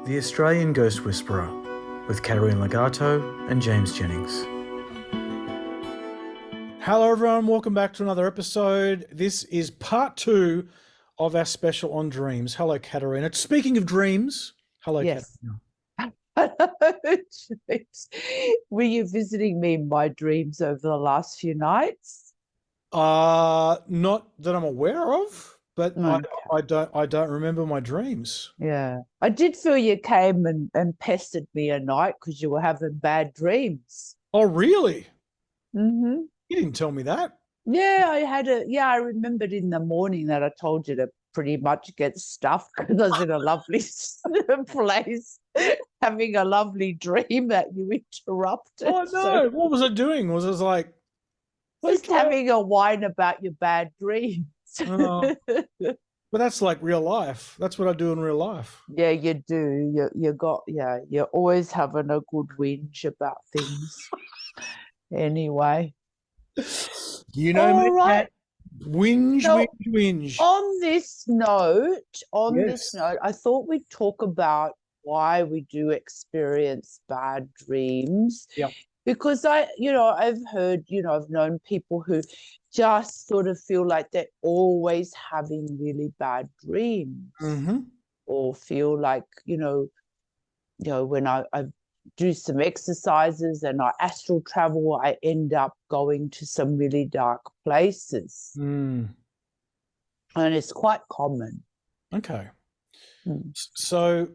The Australian Ghost Whisperer with Katerine Legato and James Jennings. Hello everyone, welcome back to another episode. This is part 2 of our special on dreams. Hello Katerina. Speaking of dreams, hello Yes. Katerina. Were you visiting me in my dreams over the last few nights? Not that I'm aware of, but Okay. I don't remember my dreams. Yeah. I did feel you came and pestered me a night because you were having bad dreams. Oh really? Mm-hmm. You didn't tell me that. Yeah, I remembered in the morning that I told you to pretty much get stuffed because I was in a lovely place having a lovely dream that you interrupted. Oh So no, what was I doing? Was I like, just okay. having a whine about your bad dreams. Oh, but that's like real life. That's what I do in real life. Yeah, you do. You're always having a good whinge about things. Anyway. You know me, All right. Kat. Whinge, So whinge, whinge. on this note, Yes. I thought we'd talk about why we do experience bad dreams. Yeah. Because I've heard, I've known people who just sort of feel like they're always having really bad dreams, Mm-hmm. or feel like, when I do some exercises and I astral travel, I end up going to some really dark places. Mm. And it's quite common. Okay. Mm. So,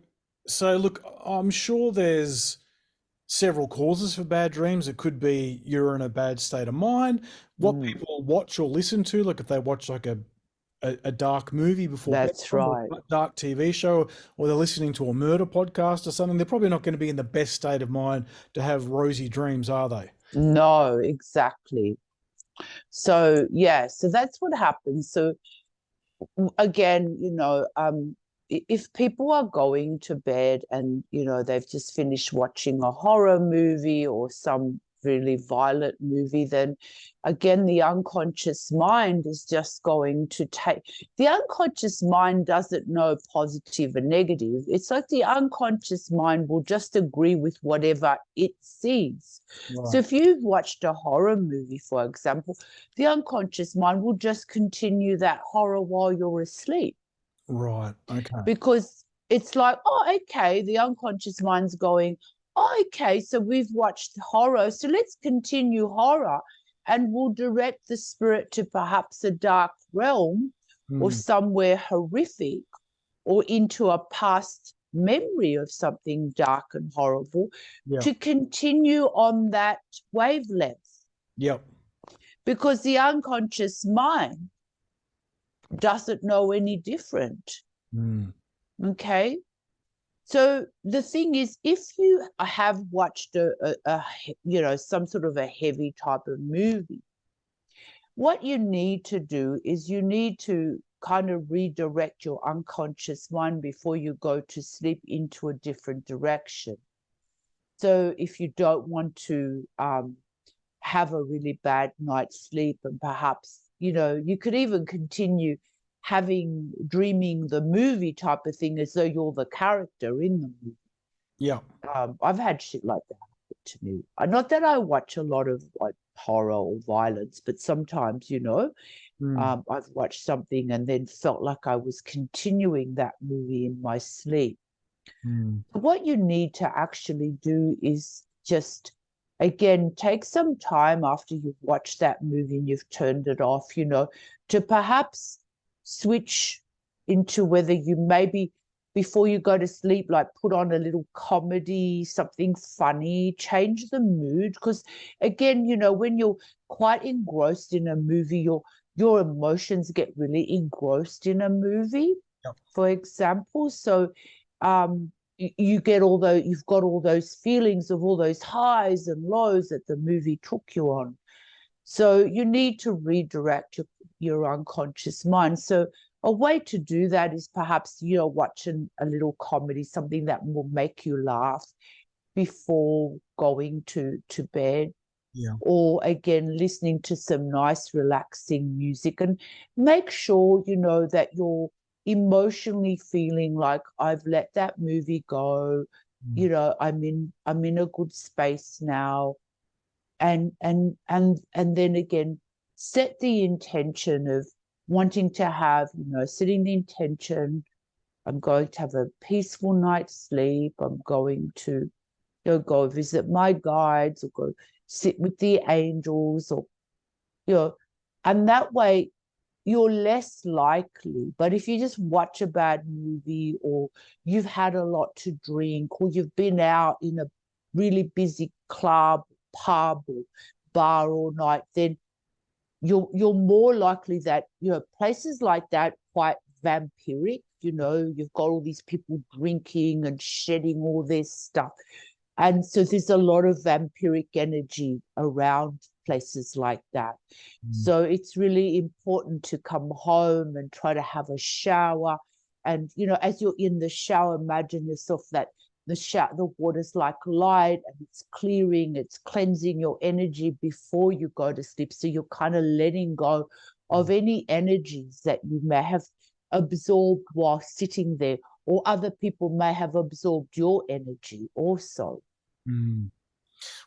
so look, I'm sure there's several causes for bad dreams. It could be you're in a bad state of mind, what Mm. people watch or listen to, like if they watch like a dark movie before That's bedtime or right. a dark TV show, or they're listening to a murder podcast or something, they're probably not going to be in the best state of mind to have rosy dreams, are they? No, exactly. So, yeah, so that's what happens. So, again, if people are going to bed and, they've just finished watching a horror movie or some really violent movie, then again, the unconscious mind is just going to the unconscious mind doesn't know positive and negative. It's like the unconscious mind will just agree with whatever it sees. So Right. if you've watched a horror movie, for example, the unconscious mind will just continue that horror while you're asleep, Right. Okay. because it's like, oh, okay, the unconscious mind's going, oh, okay, so we've watched horror, so let's continue horror, and we'll direct the spirit to perhaps a dark realm or Mm. somewhere horrific, or into a past memory of something dark and horrible, Yeah. to continue on that wavelength, Yep. because the unconscious mind doesn't know any different. Mm. Okay. So the thing is, if you have watched some sort of a heavy type of movie, what you need to do is you need to kind of redirect your unconscious mind before you go to sleep into a different direction. So if you don't want to have a really bad night's sleep, and perhaps, you could even continue dreaming the movie type of thing as though you're the character in the movie. Yeah. I've had shit like that happen to me. Not that I watch a lot of like horror or violence, but sometimes, Mm. I've watched something and then felt like I was continuing that movie in my sleep. Mm. What you need to actually do is just, again, take some time after you've watched that movie and you've turned it off, to perhaps switch into whether you maybe, before you go to sleep, like put on a little comedy, something funny, change the mood. Because again, when you're quite engrossed in a movie, your emotions get really engrossed in a movie, Yep. for example. So you've got all those feelings of all those highs and lows that the movie took you on. So you need to redirect your unconscious mind. So a way to do that is perhaps, watching a little comedy, something that will make you laugh before going to bed. Yeah. Or again, listening to some nice relaxing music, and make sure, that you're emotionally feeling like I've let that movie go. Mm. I'm in a good space now. And then again, set the intention of wanting to have, setting the intention, I'm going to have a peaceful night's sleep. I'm going to go visit my guides or go sit with the angels or, and that way you're less likely. But if you just watch a bad movie or you've had a lot to drink or you've been out in a really busy club, pub or bar all night, then you're more likely that, places like that quite vampiric, you've got all these people drinking and shedding all this stuff. And so there's a lot of vampiric energy around places like that. Mm. So it's really important to come home and try to have a shower. And, as you're in the shower, imagine yourself that the water's like light and it's clearing, it's cleansing your energy before you go to sleep. So you're kind of letting go of any energies that you may have absorbed while sitting there, or other people may have absorbed your energy also. Mm.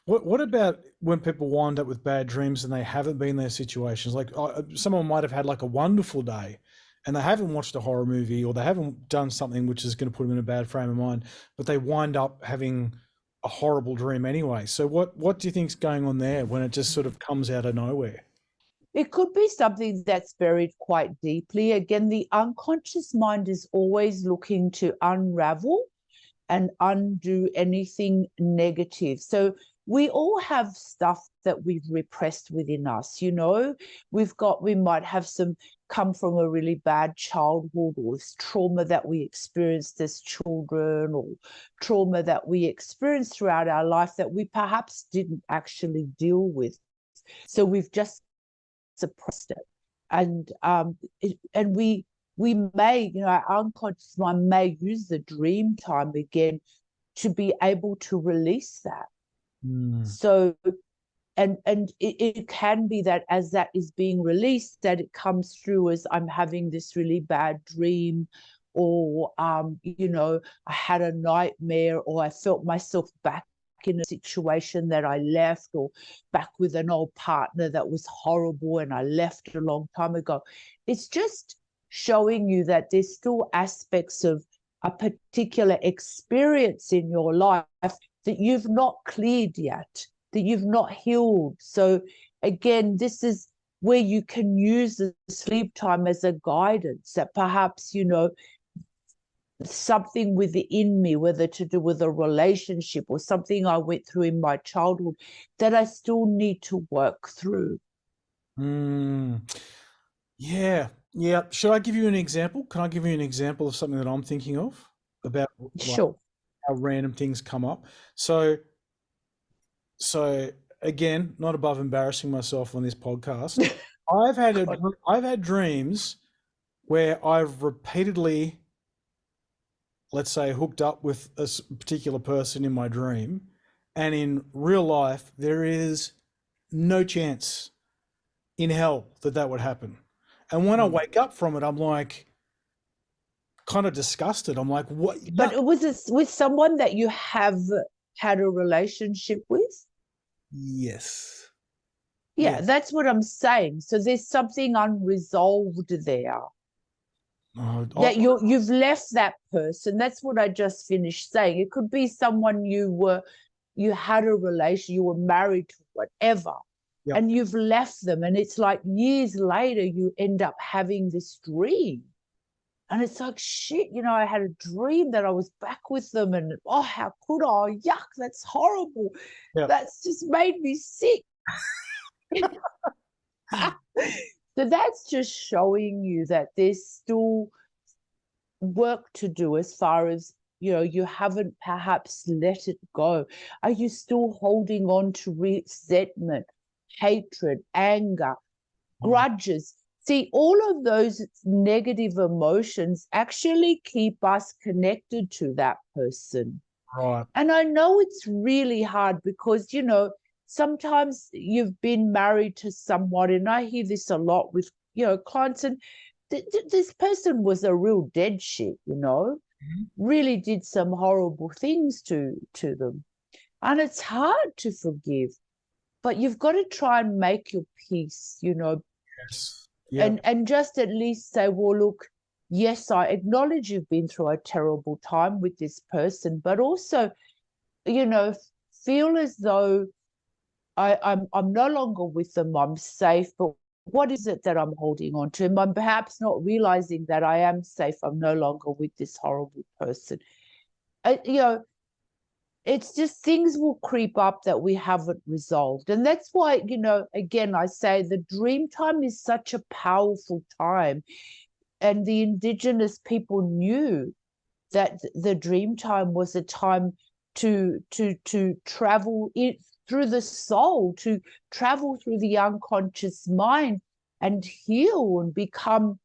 What about when people wind up with bad dreams and they haven't been in their situations? Like someone might have had like a wonderful day and they haven't watched a horror movie or they haven't done something which is going to put them in a bad frame of mind, but they wind up having a horrible dream anyway. So what do you think's going on there when it just sort of comes out of nowhere? It could be something that's buried quite deeply. Again, the unconscious mind is always looking to unravel and undo anything negative. So we all have stuff that we've repressed within us, we might have some come from a really bad childhood or trauma that we experienced as children or trauma that we experienced throughout our life that we perhaps didn't actually deal with. So we've just suppressed it. And we may, our unconscious mind may use the dream time again to be able to release that. Mm. So, and it can be that as that is being released, that it comes through as I'm having this really bad dream, or I had a nightmare, or I felt myself back in a situation that I left, or back with an old partner that was horrible and I left a long time ago. It's just showing you that there's still aspects of a particular experience in your life that you've not cleared yet, that you've not healed. So again, this is where you can use the sleep time as a guidance, that perhaps, something within me, whether to do with a relationship or something I went through in my childhood, that I still need to work through. Mm. Yeah. Yeah. Should I give you an example? Can I give you an example of something that I'm thinking of about like Sure. how random things come up? So, so again, not above embarrassing myself on this podcast. I've had a, God. I've had dreams where I've repeatedly, let's say, hooked up with a particular person in my dream, and in real life, there is no chance in hell that that would happen. And when I Mm. wake up from it, I'm like kind of disgusted. I'm like, what? But Yuck. it was with someone that you have had a relationship with? Yes. Yeah, Yes. that's what I'm saying. So there's something unresolved there, Oh, that you've left that person. That's what I just finished saying. It could be someone you had a relation, you were married to, whatever, yep. and you've left them, and it's like years later you end up having this dream. And it's like, shit, I had a dream that I was back with them, and oh, how could I? Yuck, that's horrible. Yep. That's just made me sick. So that's just showing you that there's still work to do, as far as, you haven't perhaps let it go. Are you still holding on to resentment, hatred, anger, Mm. grudges? See, all of those negative emotions actually keep us connected to that person. Right. And I know it's really hard because, sometimes you've been married to someone, and I hear this a lot with, clients, and this person was a real dead shit, Mhm. really did some horrible things to them. And it's hard to forgive, but you've got to try and make your peace, Yes. Yep. and just at least say, well, look, yes, I acknowledge you've been through a terrible time with this person, but also, you know, feel as though I'm no longer with them, I'm safe, but what is it that I'm holding on to? And I'm perhaps not realizing that I am safe. I'm no longer with this horrible person. Uh, you know, it's just things will creep up that we haven't resolved. And that's why, again, I say the dream time is such a powerful time. And the indigenous people knew that the dream time was a time to travel it through the soul, to travel through the unconscious mind and heal and become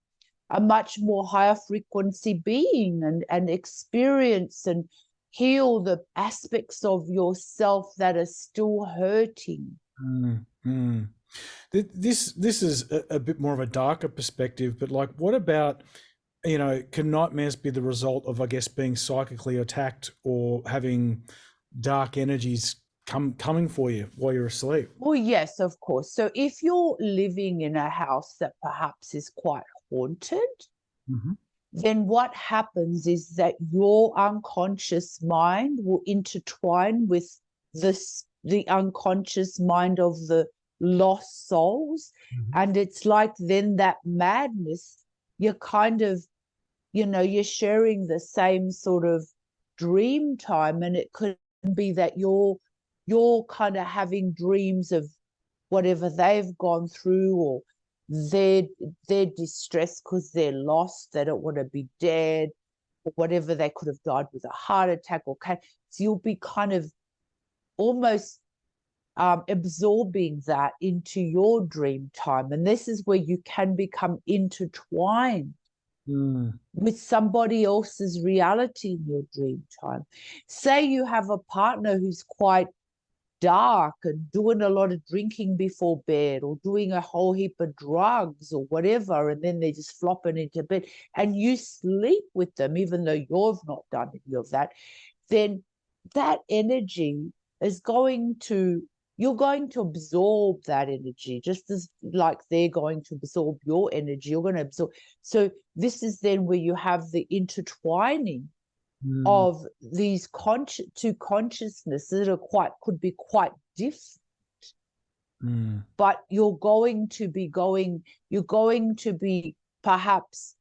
a much more higher frequency being and experience and heal the aspects of yourself that are still hurting. Mm, mm. This is a bit more of a darker perspective, but like, what about, can nightmares be the result of, I guess, being psychically attacked or having dark energies coming for you while you're asleep? Well, yes, of course. So if you're living in a house that perhaps is quite haunted, Hmm. then what happens is that your unconscious mind will intertwine with the unconscious mind of the lost souls. Hmm. And it's like then that madness, you're kind of, you're sharing the same sort of dream time. And it could be that you're kind of having dreams of whatever they've gone through, or they're they're distressed because they're lost, they don't want to be dead, or whatever, they could have died with a heart attack or cancer. So you'll be kind of almost absorbing that into your dream time, and this is where you can become intertwined Mm. with somebody else's reality in your dream time. Say you have a partner who's quite dark and doing a lot of drinking before bed or doing a whole heap of drugs or whatever, and then they're just flopping into bed and you sleep with them, even though you've not done any of that, then that energy is you're going to absorb that energy just as like they're going to absorb your energy. You're going to absorb. So this is then where you have the intertwining Mm. of these two consciousnesses that are could be quite different, Mm. but you're going to be perhaps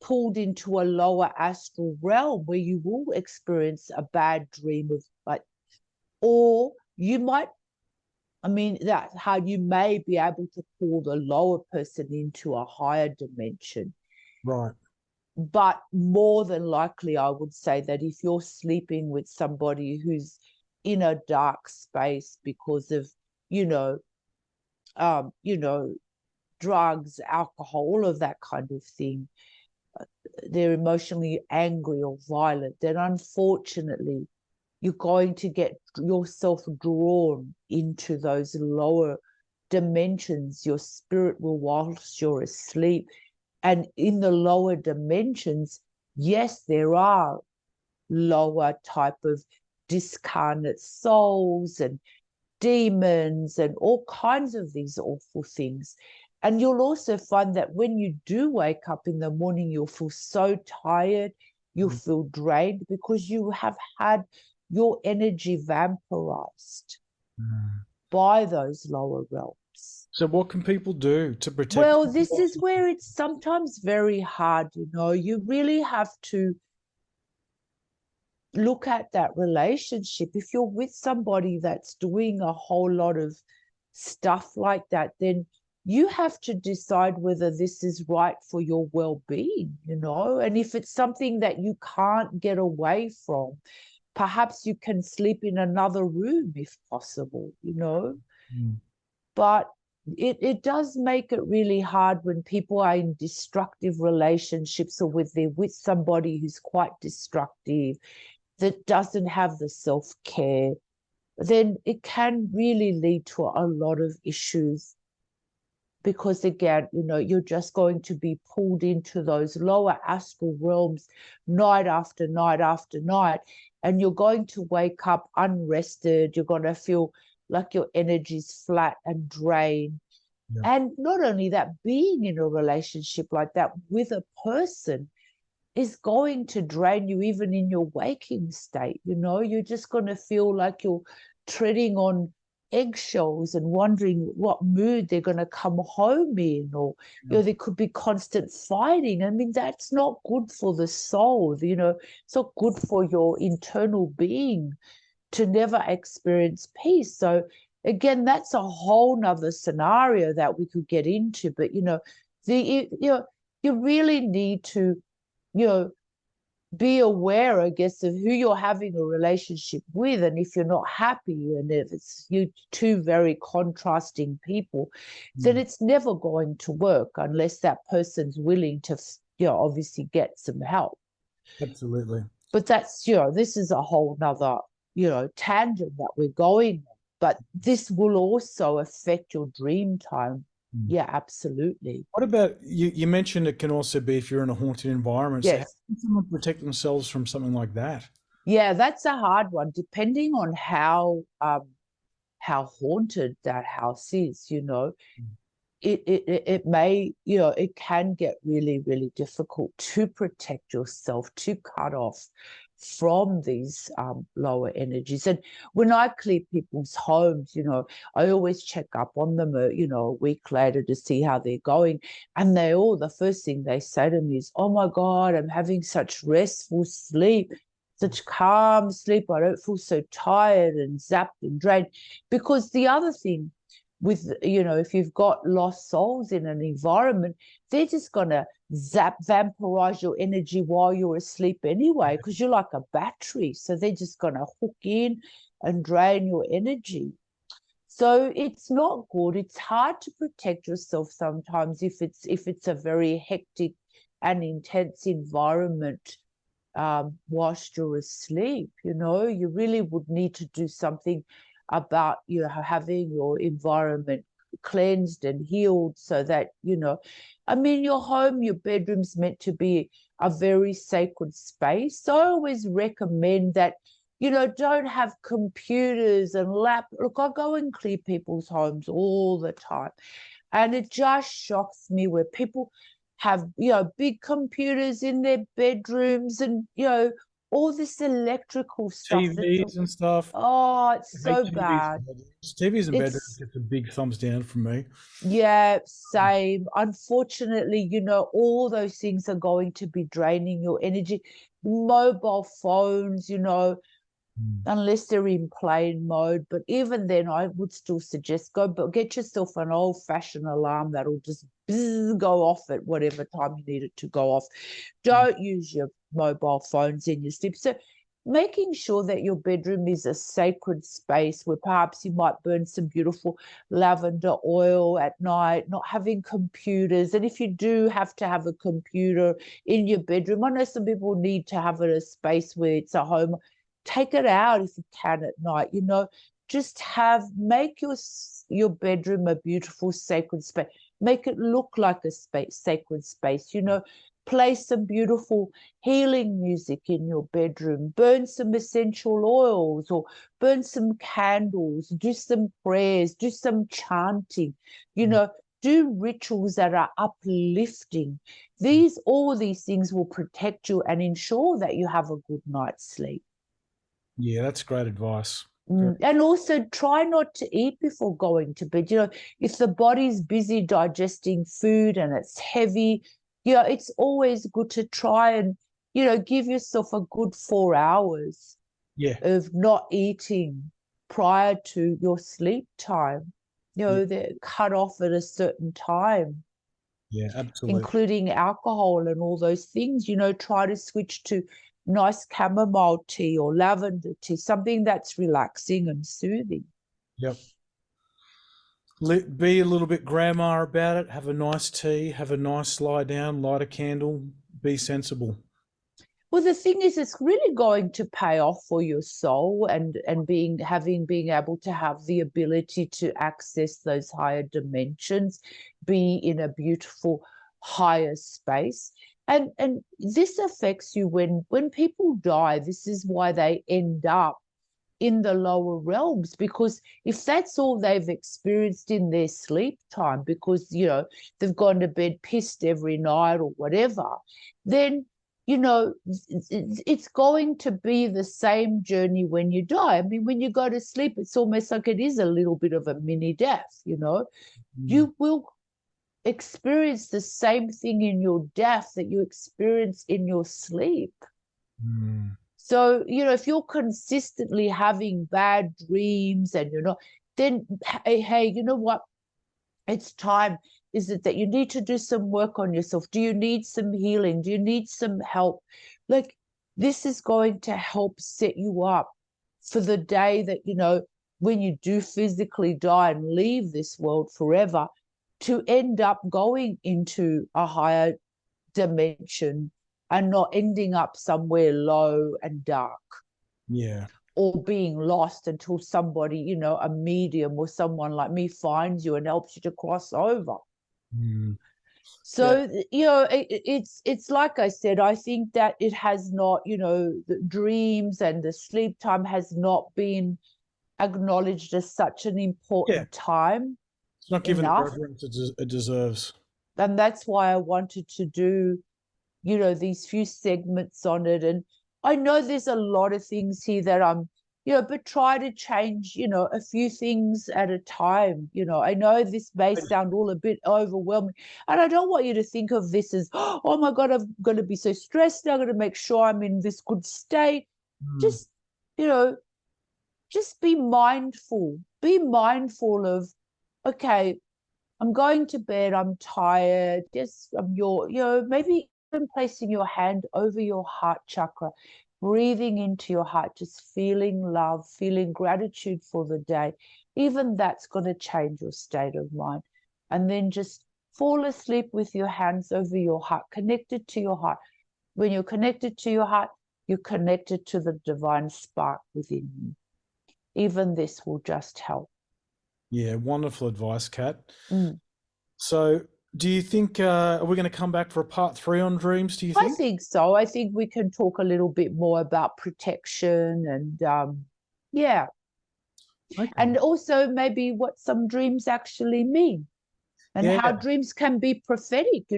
pulled into a lower astral realm where you will experience a bad dream of like, or you might, I mean, that's how you may be able to pull the lower person into a higher dimension. Right. But more than likely, I would say that if you're sleeping with somebody who's in a dark space because of, you know, um, you know, drugs, alcohol, all of that kind of thing, they're emotionally angry or violent, then unfortunately, you're going to get yourself drawn into those lower dimensions. Your spirit will, whilst you're asleep, and in the lower dimensions, yes, there are lower type of discarnate souls and demons and all kinds of these awful things. And you'll also find that when you do wake up in the morning, you'll feel so tired, you'll Mm. feel drained because you have had your energy vampirized Mm. by those lower realms. So what can people do to protect Well, this themselves? is where it's sometimes very hard, you really have to look at that relationship. If you're with somebody that's doing a whole lot of stuff like that, then you have to decide whether this is right for your well-being, and if it's something that you can't get away from, perhaps you can sleep in another room if possible. Mm. But it does make it really hard when people are in destructive relationships, or with they're with somebody who's quite destructive, that doesn't have the self-care. Then it can really lead to a lot of issues because again, you're just going to be pulled into those lower astral realms night after night after night, and you're going to wake up unrested. You're going to feel like your energy's flat and drained. Yeah. And not only that, being in a relationship like that with a person is going to drain you even in your waking state. You're just going to feel like you're treading on eggshells and wondering what mood they're going to come home in, or Yeah. there could be constant fighting. I mean, that's not good for the soul. It's not good for your internal being to never experience peace. So again, that's a whole nother scenario that we could get into. But you really need to you know be aware, I guess, of who you're having a relationship with. And if you're not happy, and if it's you two very contrasting people, then Mm. it's never going to work unless that person's willing to obviously get some help. Absolutely. But that's this is a whole nother tangent that we're going on. But this will also affect your dream time. Mm. Yeah, absolutely. What about you mentioned it can also be if you're in a haunted environment. So how Yes. can someone protect themselves from something like that? Yeah, that's a hard one, depending on how haunted that house is. It may, it can get really, really difficult to protect yourself, to cut off from these lower energies. And when I clear people's homes, I always check up on them, a week later to see how they're going. And the first thing they say to me is, oh my God, I'm having such restful sleep, such calm sleep. I don't feel so tired and zapped and drained. Because the other thing with if you've got lost souls in an environment, they're just going to vampirize your energy while you're asleep anyway, because you're like a battery. So they're just going to hook in and drain your energy. So it's not good. It's hard to protect yourself sometimes if it's a very hectic and intense environment whilst you're asleep. You really would need to do something about having your environment cleansed and healed, so that I mean, your home, your bedroom's meant to be a very sacred space. So I always recommend that don't have computers and look, I go and clear people's homes all the time, and it just shocks me where people have big computers in their bedrooms, and all this electrical stuff that's TVs and stuff. oh, it's I hate so TVs bad. in bedrooms. TVs in bedrooms It's gets a big thumbs down from me. Yeah, same. Unfortunately, all those things are going to be draining your energy. Mobile phones, Mm. unless they're in plane mode. But even then, I would still suggest but get yourself an old-fashioned alarm that'll just go off at whatever time you need it to go off. Don't use your mobile phones in your sleep. So making sure that your bedroom is a sacred space where perhaps you might burn some beautiful lavender oil at night, not having computers. And if you do have to have a computer in your bedroom, I know some people need to have it a space where it's a home. Take it out if you can at night. Just make your bedroom a beautiful sacred space. Make it look like a sacred space. Play some beautiful healing music in your bedroom. Burn some essential oils, or burn some candles. Do some prayers. Do some chanting. Mm. Do rituals that are uplifting. All these things will protect you and ensure that you have a good night's sleep. Yeah, that's great advice. And also try not to eat before going to bed. If the body's busy digesting food and it's heavy, it's always good to try and, give yourself a good 4 hours Yeah, of not eating prior to your sleep time. yeah, They're cut off at a certain time, yeah, absolutely. including alcohol and all those things. Try to switch to nice chamomile tea or lavender tea, something that's relaxing and soothing. Yep. Be a little bit grandma about it. Have a nice tea. Have a nice lie down. Light a candle. Be sensible. Well, the thing is, it's really going to pay off for your soul, and being able to have the ability to access those higher dimensions, be in a beautiful higher space. And this affects you when people die. This is why they end up in the lower realms, because if that's all they've experienced in their sleep time, because they've gone to bed pissed every night or whatever, then it's going to be the same journey when you die. I mean, when you go to sleep, it's almost like it is a little bit of a mini death. Mm. You will experience the same thing in your death that you experience in your sleep. Mm. So, if you're consistently having bad dreams and then hey, you know what? It's time. Is it that you need to do some work on yourself? Do you need some healing? Do you need some help? Like, this is going to help set you up for the day that, when you do physically die and leave this world forever, to end up going into a higher dimension and not ending up somewhere low and dark, Yeah. or being lost until somebody, a medium or someone like me finds you and helps you to cross over. Mm. Yeah. So, it's like I said, I think that it has not, the dreams and the sleep time has not been acknowledged as such an Yeah. important time It's not given the enough. reverence it deserves. And that's why I wanted to do, these few segments on it. And I know there's a lot of things here that I'm, but try to change, a few things at a time. I know this may sound all a bit overwhelming, and I don't want you to think of this as, oh my God, I'm going to be so stressed now, I'm going to make sure I'm in this good state. Mm. Just, you know, just be mindful of, okay, I'm going to bed, I'm tired, just maybe even placing your hand over your heart chakra, breathing into your heart, just feeling love, feeling gratitude for the day. Even that's going to change your state of mind. And then just fall asleep with your hands over your heart, connected to your heart. When you're connected to your heart, you're connected to the divine spark within you. Even this will just help. Yeah, wonderful advice, Kat. Mm. So, do you think are we going to come back for a part 3 on dreams? Do you I think? think so. I think we can talk a little bit more about protection and yeah, Okay. and also maybe what some dreams actually mean and how Yeah. dreams can be prophetic.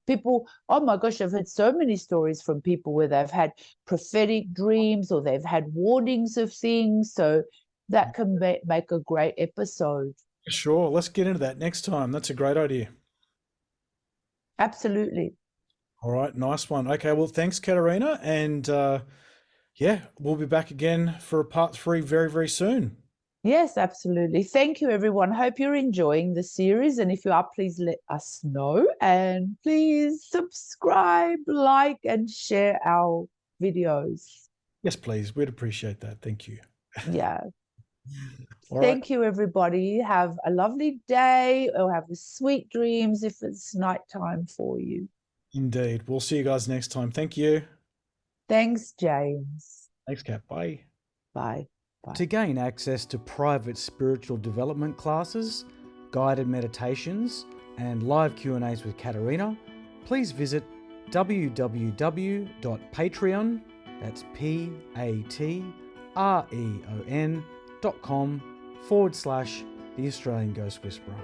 People, oh my gosh, I've heard so many stories from people where they've had prophetic dreams or they've had warnings of things. So that can make a great episode. Sure. Let's get into that next time. That's a great idea. Absolutely. All right. Nice one. Okay. Well, thanks, Katerina. And yeah, we'll be back again for a part 3 very, very soon. Yes, absolutely. Thank you, everyone. Hope you're enjoying the series. And if you are, please let us know. And please subscribe, like, and share our videos. Yes, please. We'd appreciate that. Thank you. Yeah. All right. Thank you, everybody. Have a lovely day or have sweet dreams if it's nighttime for you. Indeed. We'll see you guys next time. Thank you. Thanks, James. Thanks, Kat. Bye. Bye. Bye. To gain access to private spiritual development classes, guided meditations, and live Q&As with Katerina, please visit www.patreon, that's patreon.com/The Australian Ghost Whisperer.